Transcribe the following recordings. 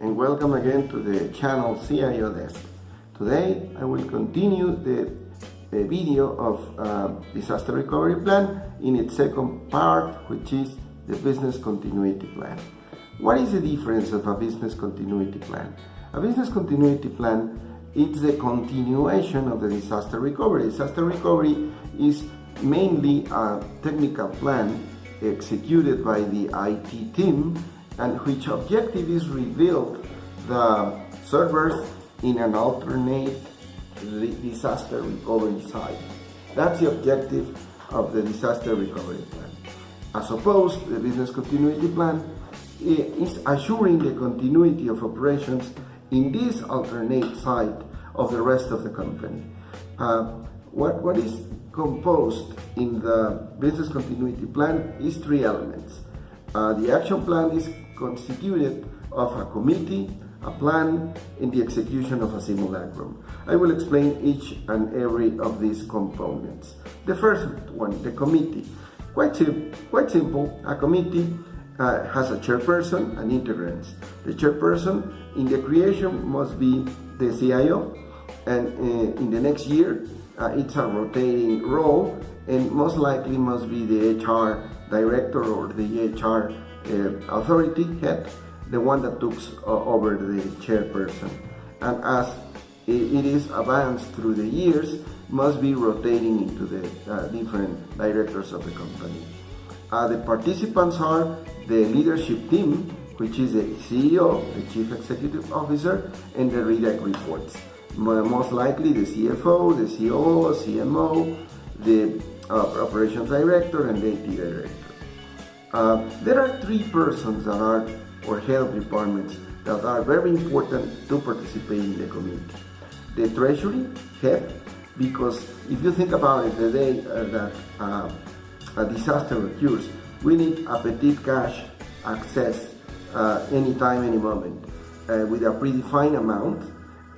and welcome again to the channel CIO Desk. Today I will continue the video of disaster recovery plan in its second part, which is the business continuity plan. What is the difference of a business continuity plan? A business continuity plan is the continuation of the disaster recovery. Disaster recovery is mainly a technical plan executed by the IT team, and which objective is rebuild the servers in an alternate disaster recovery site. That's the objective of the disaster recovery plan. As opposed, the business continuity plan is assuring the continuity of operations in this alternate site of the rest of the company. What is composed in the business continuity plan is three elements. The action plan is constituted of a committee, a plan, and the execution of a simulacrum. I will explain each and every of these components. The first one, the committee. Quite simple. A committee has a chairperson and integrants. The chairperson in the creation must be the CIO, and in the next year it's a rotating role, and most likely must be the HR director or the HR authority head, the one that took over the chairperson. And as it is advanced through the years, must be rotating into the different directors of the company. The participants are the leadership team, which is the CEO, the Chief Executive Officer, and the redirect reports. Most likely the CFO, the COO, CMO, the operations director, and the IT director. There are three persons that are, or head of departments, that are very important to participate in the committee. The treasury head, because if you think about it, the day that a disaster occurs, we need a petit cash access anytime, any moment, with a predefined amount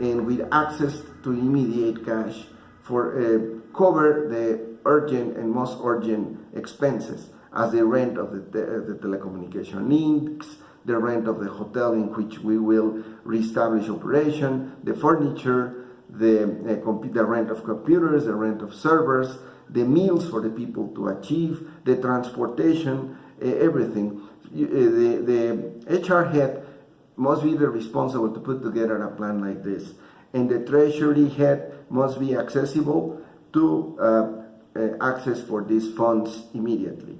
and with access to immediate cash for cover the urgent and most urgent expenses, as the rent of the telecommunication links, the rent of the hotel in which we will reestablish operation, the furniture, the rent of computers, the rent of servers, the meals for the people to achieve, the transportation, everything. The HR head must be the responsible to put together a plan like this, and the treasury head must be accessible to access for these funds immediately.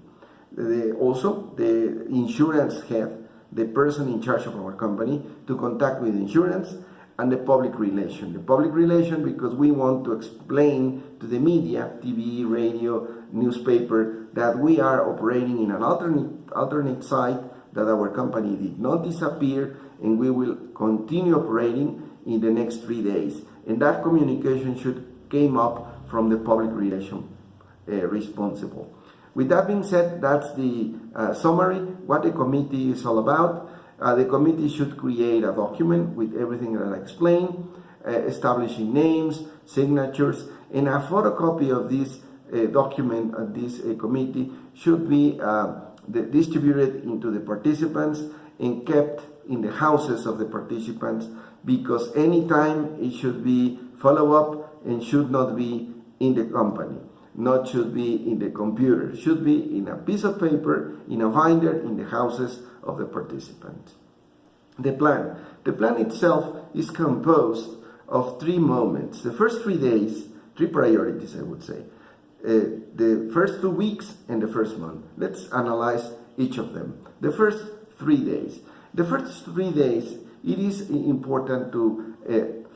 Also, the insurance head, the person in charge of our company, to contact with insurance, and the public relation. The public relation, because we want to explain to the media, TV, radio, newspaper, that we are operating in an alternate site, that our company did not disappear, and we will continue operating in the next 3 days. And that communication should came up from the public relation responsible. With that being said, that's the summary, what the committee is all about. The committee should create a document with everything that I explained, establishing names, signatures, and a photocopy of this document and this committee should be distributed into the participants and kept in the houses of the participants, because anytime it should be follow up and should not be in the company. Not should be in the computer, should be in a piece of paper, in a binder, in the houses of the participants. The plan itself is composed of three moments. The first 3 days, three priorities, I would say. The first 2 weeks and the first month. Let's analyze each of them. The first 3 days. The first 3 days, it is important to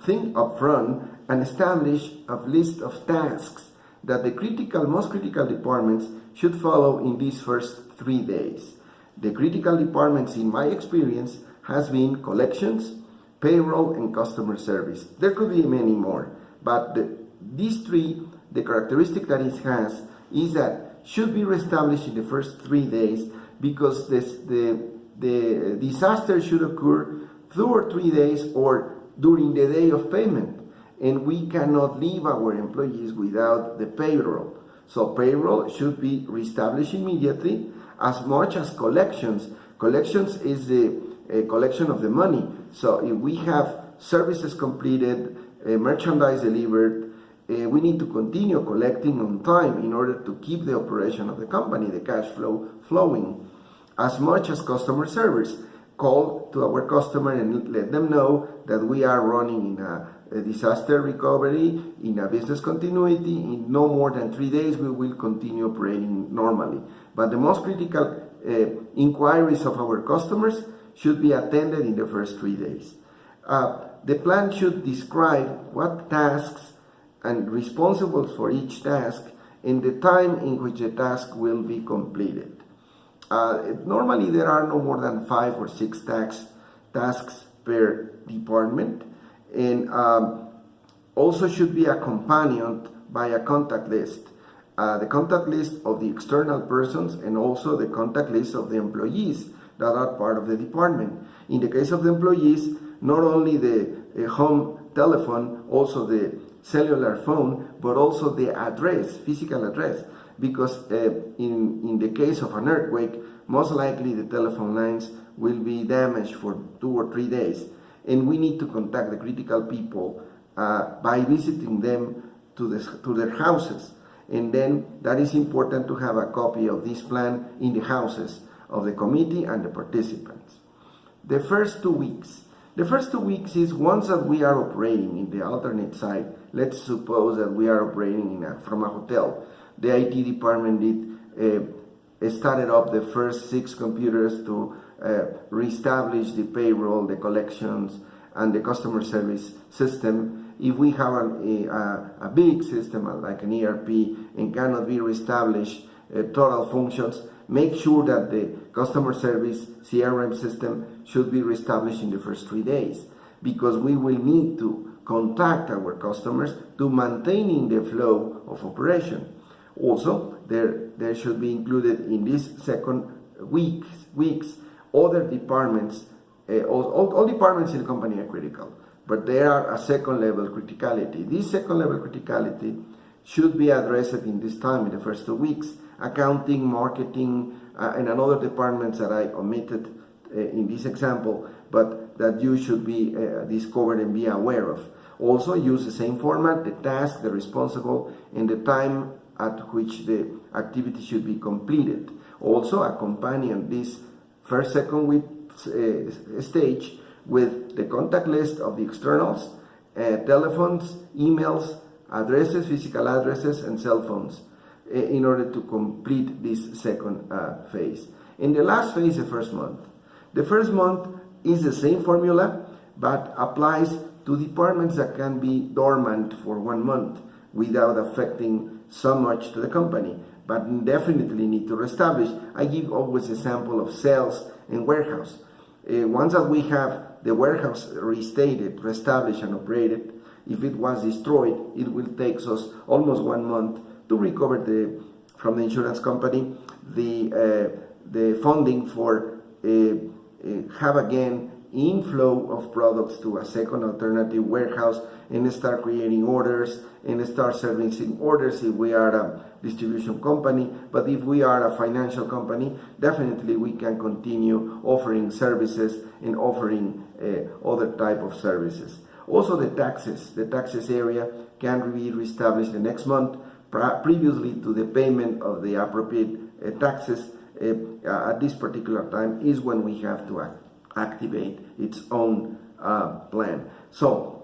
think upfront and establish a list of tasks that the most critical departments should follow in these first 3 days. The critical departments, in my experience, has been collections, payroll, and customer service. There could be many more, but these three, the characteristic that it has is that should be reestablished in the first 3 days, because the disaster should occur 2 or 3 days or during the day of payment. And we cannot leave our employees without the payroll. So payroll should be reestablished immediately, as much as collections. Collections is the collection of the money. So if we have services completed, merchandise delivered, we need to continue collecting on time in order to keep the operation of the company, the cash flow flowing. As much as customer service, call to our customer and let them know that we are running in a disaster recovery, in a business continuity. In no more than 3 days, we will continue operating normally. But the most critical inquiries of our customers should be attended in the first 3 days. The plan should describe what tasks and responsibles for each task and the time in which the task will be completed. Normally there are no more than 5 or 6 tasks per department, and also should be accompanied by a contact list. The contact list of the external persons and also the contact list of the employees that are part of the department. In the case of the employees, not only the home telephone, also the cellular phone, but also the address, physical address, because in the case of an earthquake, most likely the telephone lines will be damaged for 2 or 3 days, and we need to contact the critical people by visiting them to their houses. And then that is important to have a copy of this plan in the houses of the committee and the participants. The first 2 weeks is once that we are operating in the alternate side. Let's suppose that we are operating from a hotel. The IT department started up the first 6 computers to reestablish the payroll, the collections, and the customer service system. If we have a big system like an ERP and cannot be reestablished total functions, make sure that the customer service CRM system should be reestablished in the first 3 days, because we will need to contact our customers to maintaining the flow of operation. Also, there should be included in this second weeks other departments. All departments in the company are critical, but there are a second level criticality. This second level criticality should be addressed in this time, in the first 2 weeks. Accounting, marketing, and another departments that I omitted in this example, but that you should be discovered and be aware of. Also use the same format, the task, the responsible, and the time at which the activity should be completed. Also accompany this second week stage with the contact list of the externals, telephones, emails, addresses, physical addresses, and cell phones in order to complete this second phase. In the last phase, the first month. The first month is the same formula, but applies to departments that can be dormant for 1 month without affecting so much to the company, but definitely need to reestablish. I give always a sample of sales and warehouse. Once that we have the warehouse restated, reestablished, and operated, if it was destroyed, it will take us almost 1 month to recover from the insurance company the funding for have again inflow of products to a second alternative warehouse and start creating orders and start servicing orders if we are a distribution company. But if we are a financial company, definitely we can continue offering services and offering other type of services. Also the taxes area can be reestablished the next month previously to the payment of the appropriate taxes. At this particular time is when we have to activate its own plan. So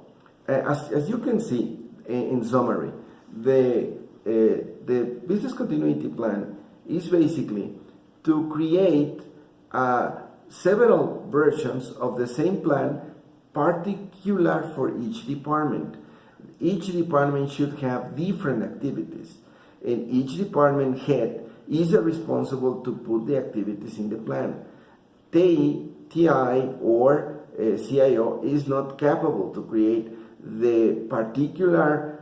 as you can see in summary, the business continuity plan is basically to create several versions of the same plan particular for each department. Each department should have different activities, and each department head is responsible to put the activities in the plan. TI or CIO is not capable to create the particular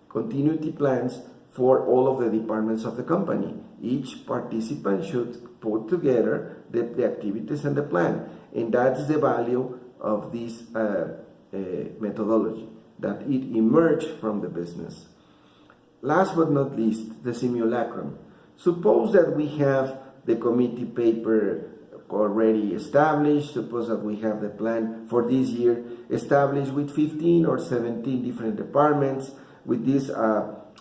continuity plans for all of the departments of the company. Each participant should put together the activities and the plan, and that's the value of this methodology, that it emerged from the business. Last but not least, the simulacrum. Suppose that we have the committee paper already established. Suppose that we have the plan for this year established with 15 or 17 different departments with this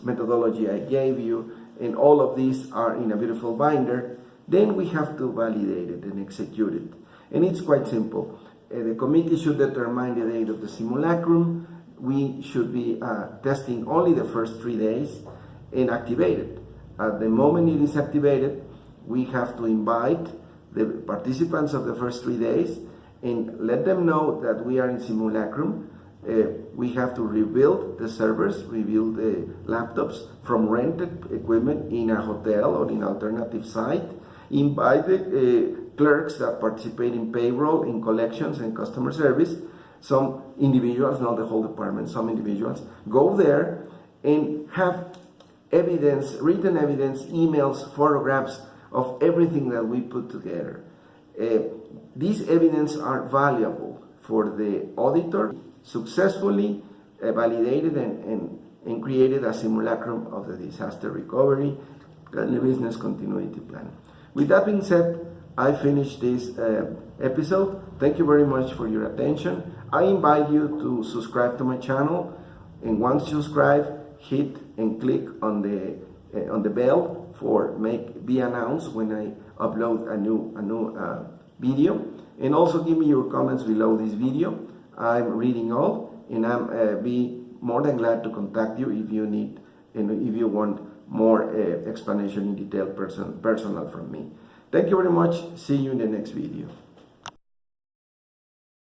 methodology I gave you, and all of these are in a beautiful binder. Then we have to validate it and execute it. And it's quite simple. The committee should determine the date of the simulacrum. We should be testing only the first 3 days and activate it. At the moment it is activated, we have to invite the participants of the first 3 days and let them know that we are in simulacrum. We have to rebuild the servers, rebuild the laptops from rented equipment in a hotel or in alternative site. Invite the clerks that participate in payroll, in collections and customer service. Some individuals, not the whole department, some individuals, go there and have evidence, written evidence, emails, photographs of everything that we put together. These evidence are valuable for the auditor. Successfully validated and created a simulacrum of the disaster recovery and the business continuity plan. With that being said, I finished this episode. Thank you very much for your attention. I invite you to subscribe to my channel, and once you subscribe, hit and click on the bell for be announced when I upload a new video. And also give me your comments below this video. I'm reading all, and I'm be more than glad to contact you if you need and if you want more explanation in detail personal from me. Thank you very much. See you in the next video.